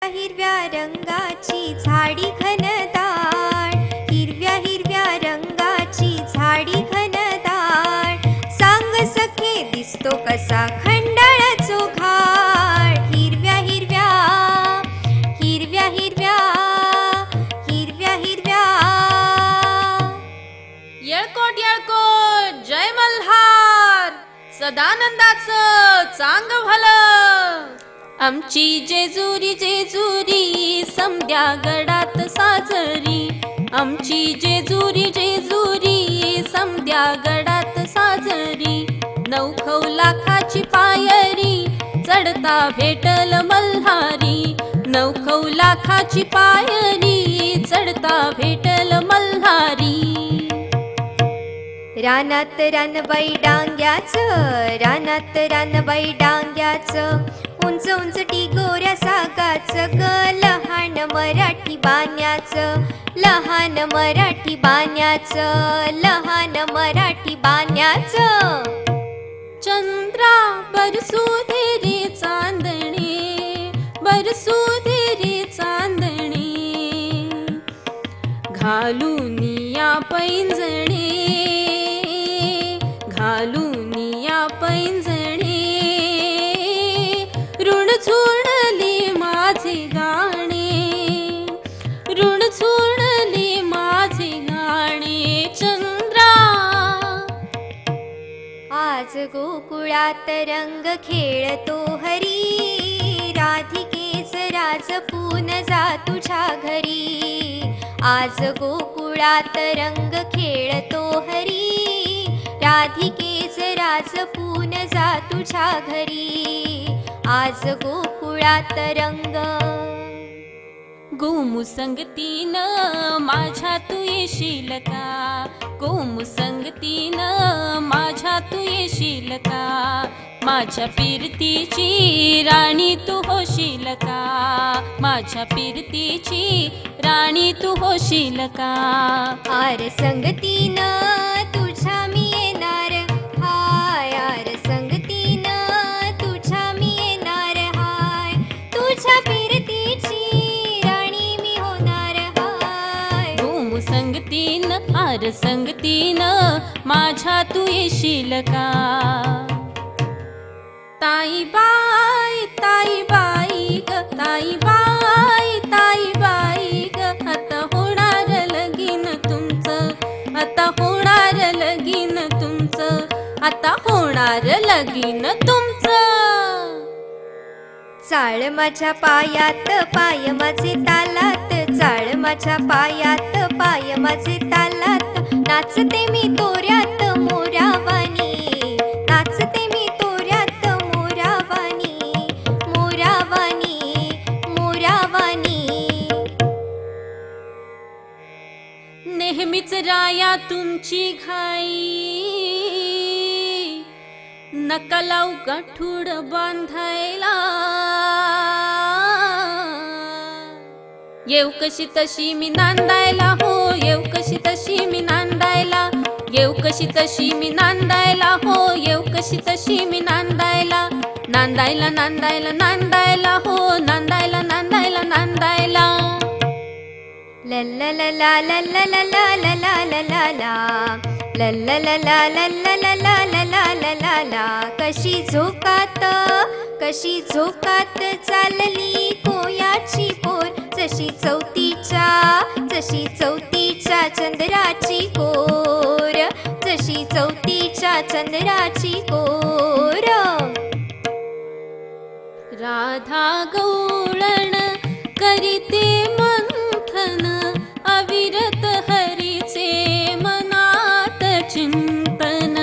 हिरव्या रंगाची झाडी घनदाट, हिरव्या हिरव्या रंगाची झाडी घनदाट, सांग सखे दिसतो कसा खंडाळ चोखाट. हिरव्या हिरव्या हिरव्या हिरव्या हिरव्या हिरव्या. येळकोट येळकोट जय मल्हार, सदानंदाचं चांग भलं. आमची जेजुरी जेजुरी समद्या गडात साजरी, आमची जेजुरी जेजुरी समद्या गडात साजरी. 9 लाखाची पायरी चढता भेटल मल्हारी, 9 लाखाची पायरी चढता भेटल मल्हारी. रानात रानबाई डांग्याचं, रानात रानबाई डांग्याचं, उंच उंच टिगोऱ्या सागाचं ग, लहान मराठी बाण्याचं, लहान मराठी बाण्याचं, लहान मराठी बाण्याचं. चंद्रा बरसू दे रे चांदणे, बरसू दे रे चांदणे, घालून या पैंजणे, घालून या पैंजणे. ऋण चुणली माझे गाणे, ऋण चुणली माझे गाणे. चंद्रा आज गोकुळात रंग खेळतो हरी, राधिकेच राज पून जा तुझ्या घरी. आज गोकुळात रंग खेळतो हरी, राधिकेच राज पून जा तुझ्या घरी. आज गोकुळात रंग. गोमुसंगतीनं माझ्या तू येशील का, गोमुसंगतीनं माझ्या तू येशील का, माझ्या पिरतीची राणी तू होशील का, माझ्या पिरतीची राणी तू होशील का. आर संगतीनं तुझ्या मी येणार हाय, आर संगतीनं तुझ्या मी येणार हाय, तुझ्या पिरतीची राणी मी होणार हाय. गोमुसंगतीनं आर संगतीनं माझ्या तू येशील का. ताई बाई ग, ताई बाई ग, आता होणार लगीन तुमचं, आता होणार लगीन तुमचं, आता होणार लगीन तुमचं. चाळ माझ्या पायात पाय माझे तालात, चाळ माझ्या पायात पाय माझे तालात, नाचते मी तोऱ्यात मोरावानी, नाचते मी तोऱ्यात मोरावानी, मोरावानी मोरावानी. नेहमीच राया तुमची घाई, नका लावू गाठूड बांधायला. येऊ कशी तशी मी नांदायला हो, येऊ कशी तशी मी नांदायला, येऊ कशी तशी मी नांदायला हो, येऊ कशी तशी मी नांदायला. नांदायला नांदायला नांदायला हो, नांदायला नांदायला नांदायला. ला ला ला ला ला ला ला ला ला ला ला ला, ला ला ला ला ला ला ला ला ला ला ला ला ला. कशी झोकात, कशी झोकात चालली कोयाची पोर, जशी चौथीच्या, जशी चौथीच्या चंद्राची कोर, जशी चौथीच्या चंद्राची कोर. राधा गवळण करीते मंथन, अविरत हरीचे मनात चिंतन.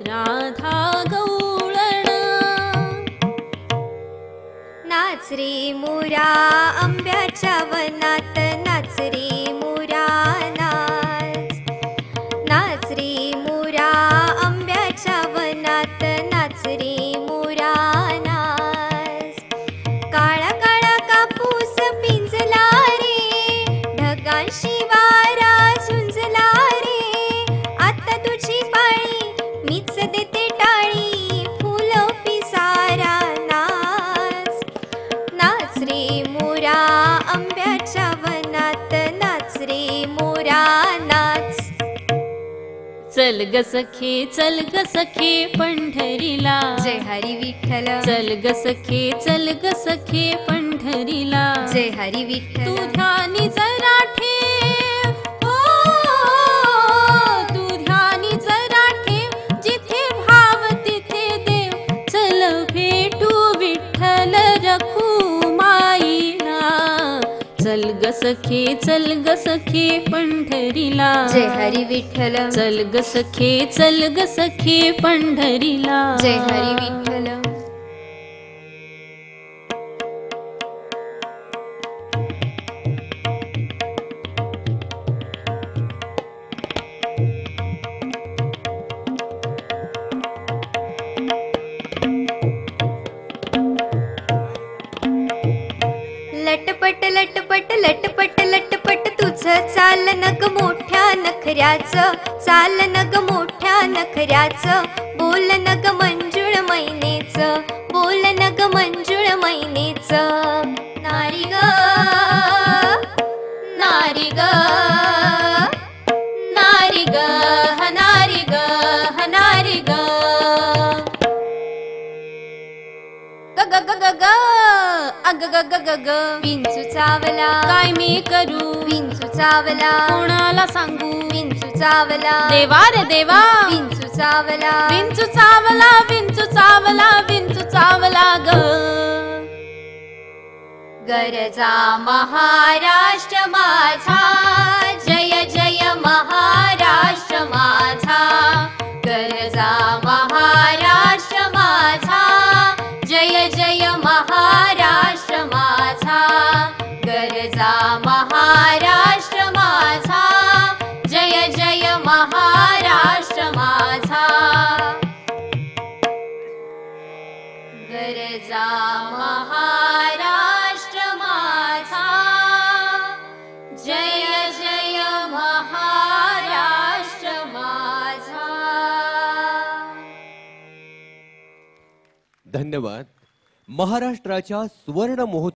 राधा गवळण. नाच रे मोरा आंब्याच्या वनात, नाच रे मोरा नाच, नाच रे मोरा आंब्याच्या वनात, नाच रे मोरा नाच. काळा काळा कापूस पिंजला रे, ढगांशी वारा झुंजला रे, आता तुझी पाळी मीच देते टाळी, फुलं पिसारा नाच, नाच रे मोरा चल ग सखे पंढरीला जय हरी विठ्ठल चल ग सखे पंढरीला जय हरी विठ्ठल तू ध्यानी जरा ठेव हो तू ध्यानी जरा ठेव जिथे भाव तिथे देव चल भेटू विठ्ठल रखू माईला चल ग सखे पंढरीला जय हरी विठ्ठल चल ग सखे पंढरीला जय हरी विठ्ठल लटपट लटपट लटपट लटपट तुझं चालन ग मोठ्या नखऱ्याचं चालन ग मोठ्या नखऱ्याचं बोलन ग मंजुळ मैनेचं बोलन ग मंजुळ मैनेचं नारी ग नारी ग नारी ग हनारी ग हनारी ग ग ग ग ग अग ग ग ग ग विंचू चावला काय मी करू विंचू चावला कोणाला सांगू विंचू चावला देवा रे देवा विंचू चावला विंचू चावला विंचू चावला विंचू चावला ग गरजा महाराष्ट्र माझा जय जय महाराष्ट्र माझा गरजा महाराष्ट्र माझा जय जय महाराष्ट्र माझा गरजा महाराष्ट्र माझा जय जय महाराष्ट्र माझा गरजा महाराष्ट्र माझा जय जय महाराष्ट्र माझा धन्यवाद. महाराष्ट्राच्या सुवर्ण महोत्सव